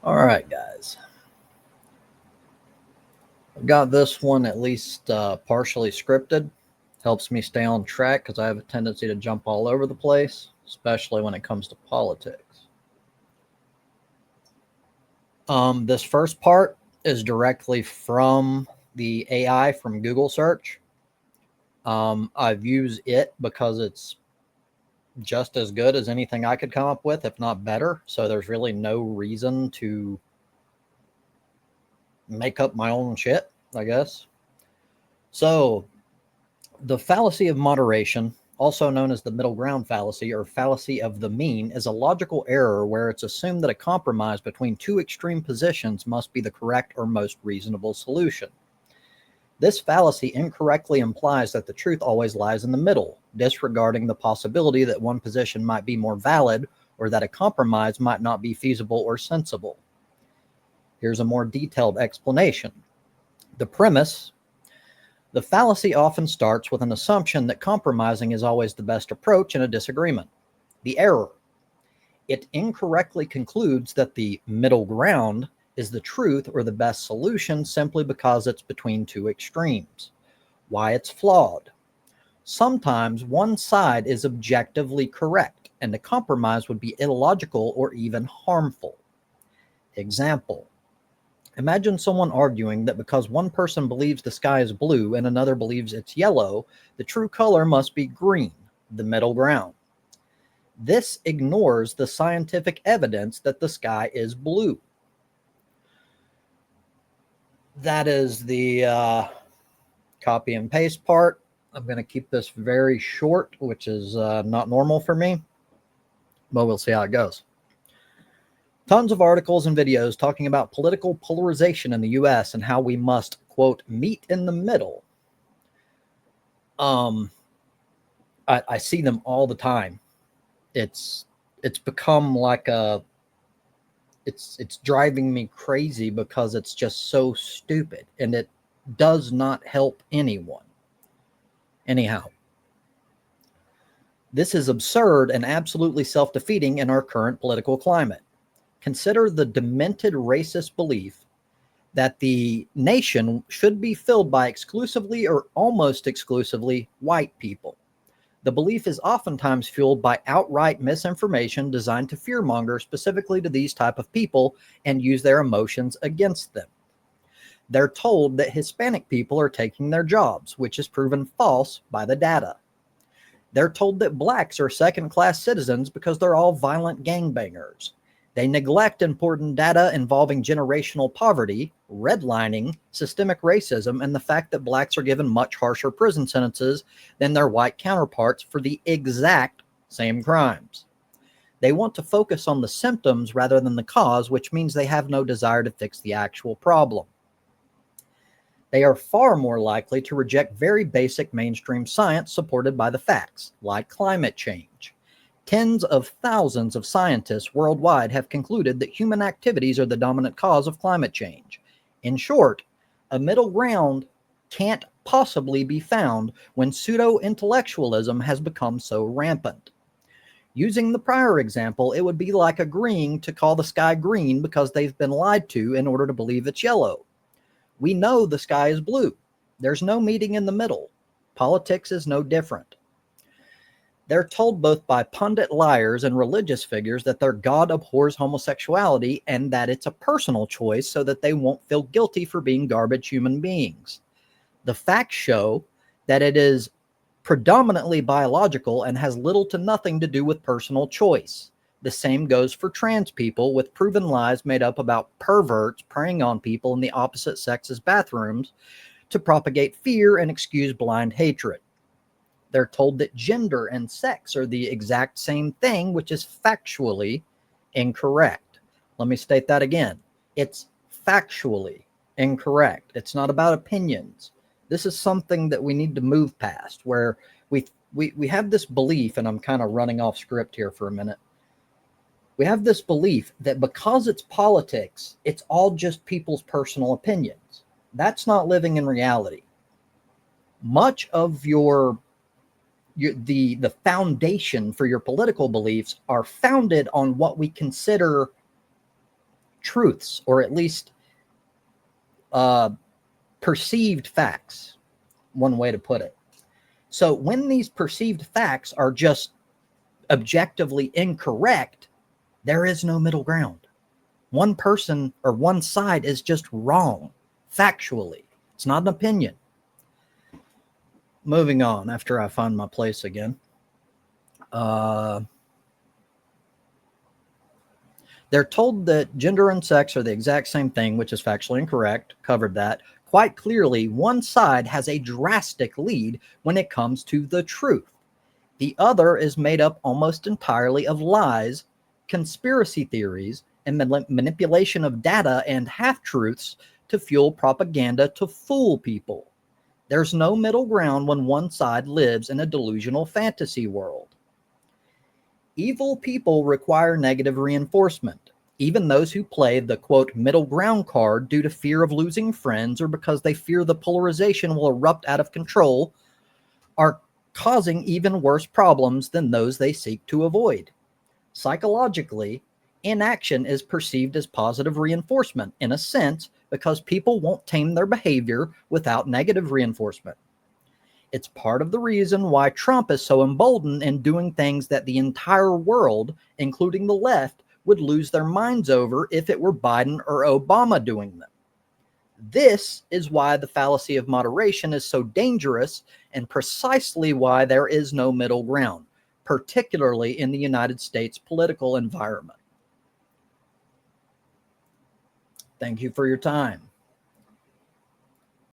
All right, guys. I've got this one at least partially scripted. Helps me stay on track because I have a tendency to jump all over the place, especially when it comes to politics. This first part is directly from the AI from Google search. I've used it because it's just as good as anything I could come up with, if not better. So there's really no reason to make up my own shit, I guess. So, the fallacy of moderation, also known as the middle ground fallacy or fallacy of the mean, is a logical error where it's assumed that a compromise between two extreme positions must be the correct or most reasonable solution. This fallacy incorrectly implies that the truth always lies in the middle, disregarding the possibility that one position might be more valid or that a compromise might not be feasible or sensible. Here's a more detailed explanation. The premise: the fallacy often starts with an assumption that compromising is always the best approach in a disagreement. The error: it incorrectly concludes that the middle ground is the truth or the best solution simply because it's between two extremes. Why it's flawed: sometimes one side is objectively correct, and a compromise would be illogical or even harmful. Example: imagine someone arguing that because one person believes the sky is blue and another believes it's yellow, the true color must be green, the middle ground. This ignores the scientific evidence that the sky is blue. That is the copy and paste part. I'm going to keep this very short, which is not normal for me, but we'll see how it goes. Tons of articles and videos talking about political polarization in the US and how we must, quote, meet in the middle. I see them all the time. It's become like it's driving me crazy because it's just so stupid and it does not help anyone. Anyhow, this is absurd and absolutely self-defeating in our current political climate. Consider the demented racist belief that the nation should be filled by exclusively or almost exclusively white people. The belief is oftentimes fueled by outright misinformation designed to fearmonger specifically to these type of people and use their emotions against them. They're told that Hispanic people are taking their jobs, which is proven false by the data. They're told that blacks are second-class citizens because they're all violent gangbangers. They neglect important data involving generational poverty, redlining, systemic racism, and the fact that blacks are given much harsher prison sentences than their white counterparts for the exact same crimes. They want to focus on the symptoms rather than the cause, which means they have no desire to fix the actual problem. They are far more likely to reject very basic mainstream science supported by the facts, like climate change. Tens of thousands of scientists worldwide have concluded that human activities are the dominant cause of climate change. In short, a middle ground can't possibly be found when pseudo-intellectualism has become so rampant. Using the prior example, it would be like agreeing to call the sky green because they've been lied to in order to believe it's yellow. We know the sky is blue. There's no meeting in the middle. Politics is no different. They're told both by pundit liars and religious figures that their God abhors homosexuality and that it's a personal choice so that they won't feel guilty for being garbage human beings. The facts show that it is predominantly biological and has little to nothing to do with personal choice. The same goes for trans people, with proven lies made up about perverts preying on people in the opposite sex's bathrooms to propagate fear and excuse blind hatred. They're told that gender and sex are the exact same thing, which is factually incorrect. Let me state that again. It's factually incorrect. It's not about opinions. This is something that we need to move past, where we have this belief, and I'm kind of running off script here for a minute. We have this belief that because it's politics, it's all just people's personal opinions. That's not living in reality. Much of the foundation for your political beliefs are founded on what we consider truths, or at least perceived facts, one way to put it. So when these perceived facts are just objectively incorrect, there is no middle ground. One person or one side is just wrong, factually. It's not an opinion. Moving on after I find my place again. They're told that gender and sex are the exact same thing, which is factually incorrect. Covered that. Quite clearly, one side has a drastic lead when it comes to the truth. The other is made up almost entirely of lies, conspiracy theories, and manipulation of data and half-truths to fuel propaganda to fool people. There's no middle ground when one side lives in a delusional fantasy world. Evil people require negative reinforcement. Even those who play the, quote, middle ground card due to fear of losing friends or because they fear the polarization will erupt out of control are causing even worse problems than those they seek to avoid. Psychologically, inaction is perceived as positive reinforcement in a sense because people won't tame their behavior without negative reinforcement. It's part of the reason why Trump is so emboldened in doing things that the entire world, including the left, would lose their minds over if it were Biden or Obama doing them. This is why the fallacy of moderation is so dangerous and precisely why there is no middle ground, particularly in the United States political environment. Thank you for your time.